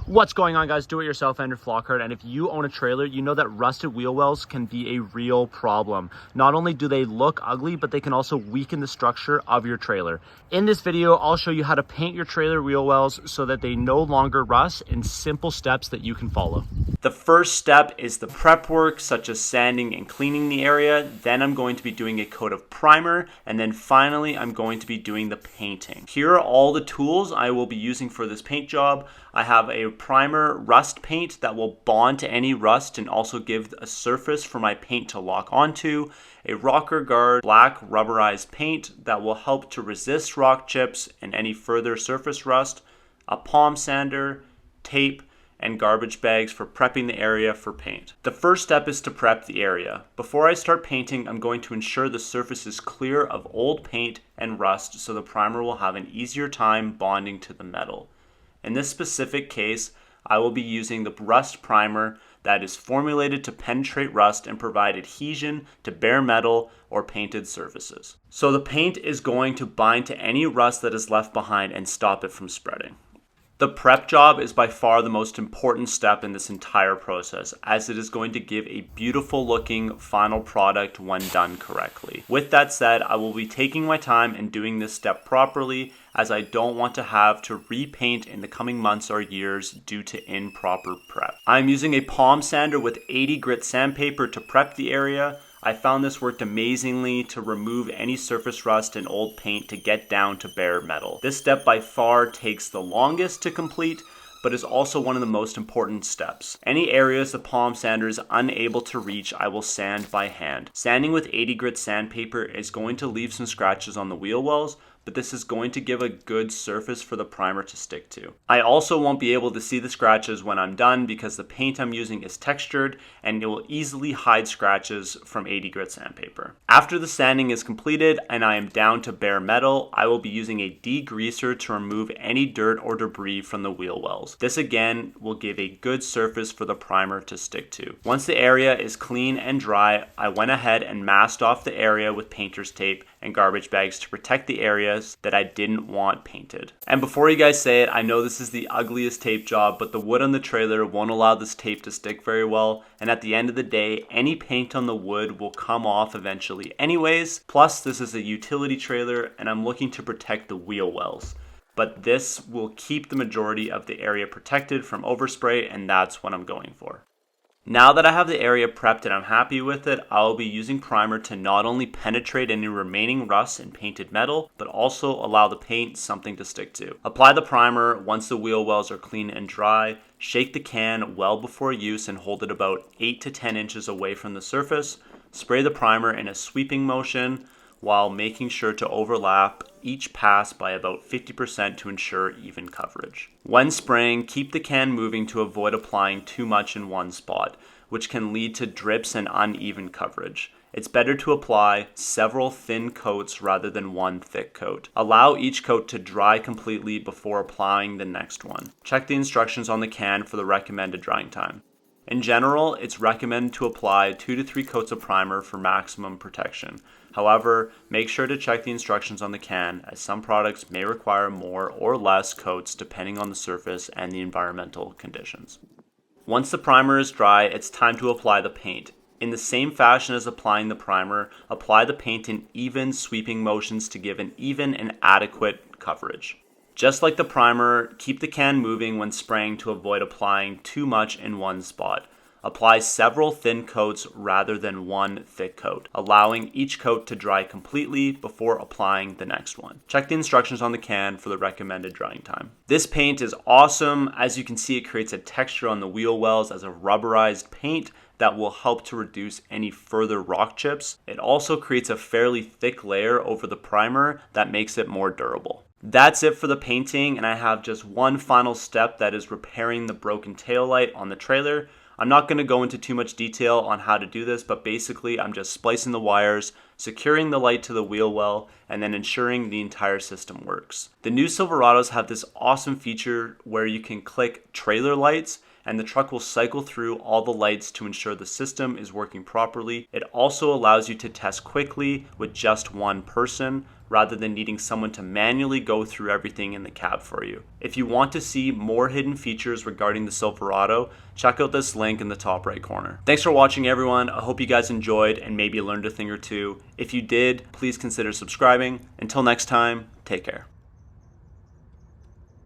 What's going on, guys? Do-it-yourself, DIYAndrewFlockhart. And if you own a trailer, you know that rusted wheel wells can be a real problem. Not only do they look ugly, but they can also weaken the structure of your trailer. In this video, I'll show you how to paint your trailer wheel wells so that they no longer rust in simple steps that you can follow. The first step is the prep work, such as sanding and cleaning the area. Then I'm going to be doing a coat of primer, and then finally I'm going to be doing the painting. Here are all the tools I will be using for this paint job. I have a primer rust paint that will bond to any rust and also give a surface for my paint to lock onto, a rocker guard black rubberized paint that will help to resist rock chips and any further surface rust, a palm sander, tape, and garbage bags for prepping the area for paint. The first step is to prep the area. Before I start painting, I'm going to ensure the surface is clear of old paint and rust so the primer will have an easier time bonding to the metal. In this specific case, I will be using the rust primer that is formulated to penetrate rust and provide adhesion to bare metal or painted surfaces. So the paint is going to bind to any rust that is left behind and stop it from spreading. The prep job is by far the most important step in this entire process, as it is going to give a beautiful looking final product when done correctly. With that said, I will be taking my time and doing this step properly, as I don't want to have to repaint in the coming months or years due to improper prep. I'm using a palm sander with 80 grit sandpaper to prep the area. I found this worked amazingly to remove any surface rust and old paint to get down to bare metal. This step by far takes the longest to complete, but is also one of the most important steps. Any areas the palm sander is unable to reach, I will sand by hand. Sanding with 80 grit sandpaper is going to leave some scratches on the wheel wells, but this is going to give a good surface for the primer to stick to. I also won't be able to see the scratches when I'm done because the paint I'm using is textured and it will easily hide scratches from 80 grit sandpaper. After the sanding is completed and I am down to bare metal, I will be using a degreaser to remove any dirt or debris from the wheel wells. This again will give a good surface for the primer to stick to. Once the area is clean and dry, I went ahead and masked off the area with painter's tape and garbage bags to protect the areas that I didn't want painted. And before you guys say it, I know this is the ugliest tape job, but the wood on the trailer won't allow this tape to stick very well, and at the end of the day, any paint on the wood will come off eventually anyways. Plus, this is a utility trailer and I'm looking to protect the wheel wells. But this will keep the majority of the area protected from overspray, and that's what I'm going for. Now that I have the area prepped and I'm happy with it, I'll be using primer to not only penetrate any remaining rust and painted metal, but also allow the paint something to stick to. Apply the primer once the wheel wells are clean and dry. Shake the can well before use and hold it about 8 to 10 inches away from the surface. Spray the primer in a sweeping motion while making sure to overlap each pass by about 50% to ensure even coverage. When spraying, keep the can moving to avoid applying too much in one spot, which can lead to drips and uneven coverage. It's better to apply several thin coats rather than one thick coat. Allow each coat to dry completely before applying the next one. Check the instructions on the can for the recommended drying time. In general, it's recommended to apply 2 to 3 coats of primer for maximum protection. However, make sure to check the instructions on the can, as some products may require more or less coats depending on the surface and the environmental conditions. Once the primer is dry, it's time to apply the paint. In the same fashion as applying the primer, apply the paint in even sweeping motions to give an even and adequate coverage. Just like the primer, keep the can moving when spraying to avoid applying too much in one spot. Apply several thin coats rather than one thick coat, allowing each coat to dry completely before applying the next one. Check the instructions on the can for the recommended drying time. This paint is awesome. As you can see, it creates a texture on the wheel wells as a rubberized paint that will help to reduce any further rock chips. It also creates a fairly thick layer over the primer that makes it more durable. That's it for the painting, and I have just one final step, that is repairing the broken taillight on the trailer. I'm not going to go into too much detail on how to do this, but basically I'm just splicing the wires, securing the light to the wheel well, and then ensuring the entire system works. The new Silverados have this awesome feature where you can click trailer lights and the truck will cycle through all the lights to ensure the system is working properly. It also allows you to test quickly with just one person rather than needing someone to manually go through everything in the cab for you. If you want to see more hidden features regarding the Silverado, check out this link in the top right corner. Thanks for watching, everyone. I hope you guys enjoyed and maybe learned a thing or two. If you did, please consider subscribing. Until next time, take care.